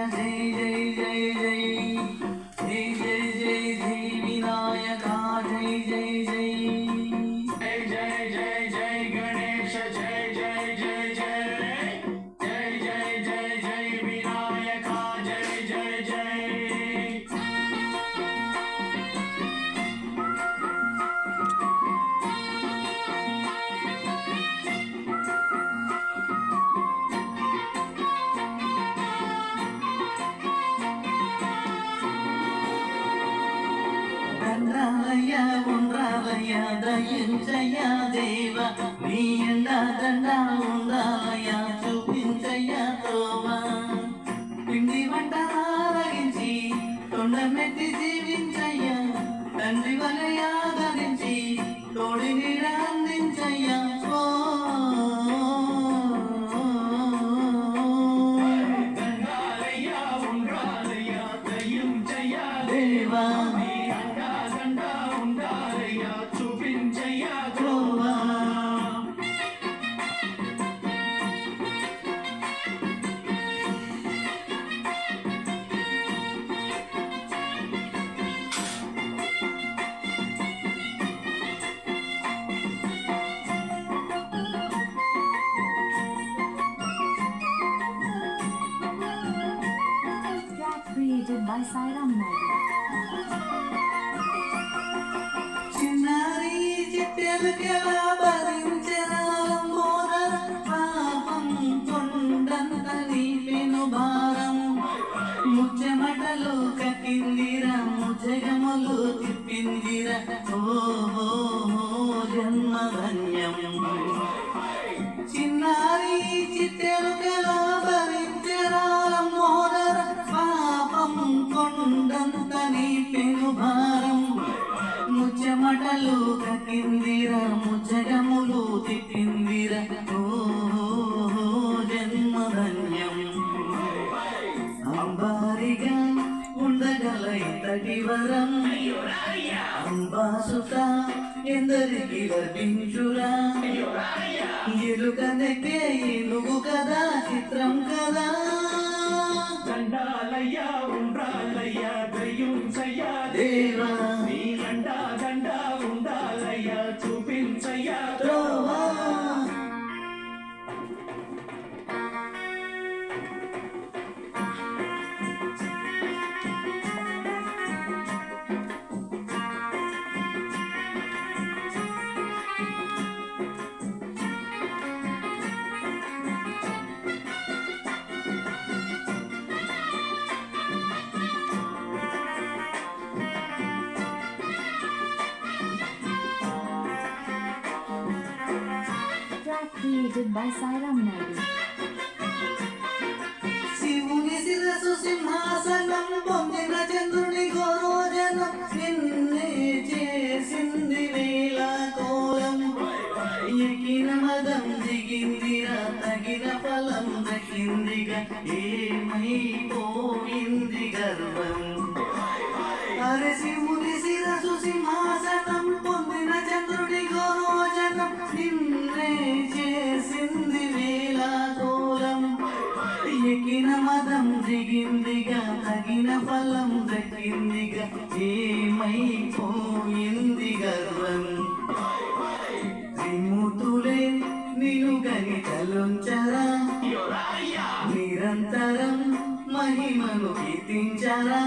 जय जय जय जय जय जय जय जय विनायका जय जय जय जय जय जय गणेश जय जय जय जय जय जय जय जय विनायका जय जय जय దండాలయ్యా ఉండాలయ్యా దయించయ్యా దేవ నీ అండా దండా ఉండాలయ్యా చూపించయ్యా త్రోవా పిండి వంట ఆరగించి తొండమెత్తి జీవించయ్యా తండ్రి వలె ఆదరించి తోడి నీడ అందించయ్యా దండాలయ్యా ఉండాలయ్యా దయించయ్యా దేవా Created by Sairam Naidu. చిన్నారి చిట్టెలుకెలా భరించెరా లంబోదర పాపం కొండంత నీపెను భారం ముచ్చెమటలు కక్కిందిరా ముజగములు తిప్పిందిరా ఓహో జన్మధన్యం చిన్నారి చిట్టెలుకెలా భరించెరా లంబోదర పాపం కొండంత నీపెను భారం ముచ్చమటలు కక్కిందిరా ముచ్చగములు తిప్పిందిరా ఓహో జన్మధన్యం అంబారిగా ఉండగల ఇంతటి వరం అంబాసుత ఎందరికి లభించురా ఎలుకనెక్కే ఏనుగు కదా చిత్రం కదా దండాలయ్యా ఉండాలయ్యా దయించయ్యా దేవా నీ అండా దండా ఉండాలయ్యా చూపించయ్యా త్రోవా Track created by Sairam Naidu. శివుని శిరసు సింహాసనం పొందిన చంద్రుని గోరోజనం నిన్నే చేసింది వేళ కోలం ఎకిన మదం దిగిందిరా తగిన ఫలం దక్కిందిగా ఏమైపోయింది గర్వం అరే శివుని శిరసు సింహాసనం పొందిన చంద్రుడి గోరోజనం నిన్నే చేసింది వేళ కోలం ఎకిన మదం దిగిందిగా తగిన ఫలం దక్కిందిగా ఏమైపోయింది గర్వం త్రిమూర్తులే నిను గని తలుంచరా నిరంతరం మహిమను కీర్తించరా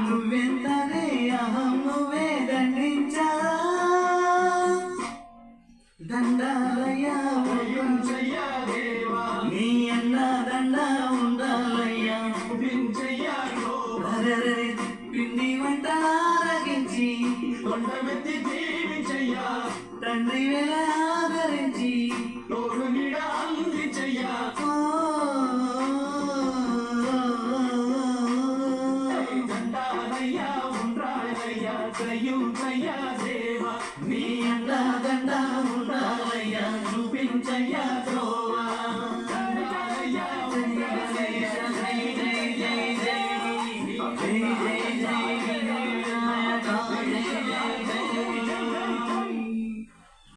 నువ్వెంతనే అహం నువ్వే దండించరా దండాలయ్యా ఉండాలయ్యా దేవా నీ అన్నా దండా ఉండాలయ్యా అరెరే పిండి వంట ఆరగించి కొండమెత్తి జీవించయ్యా తండ్రి వేళ ఆదరించి తోడు నీడ అందించయ్యా దండాలయ్యా ఉండాలయ్యా దయించయ్యా దేవా నీ అండా దండా ఉండాలయ్యా చూపించయ్యా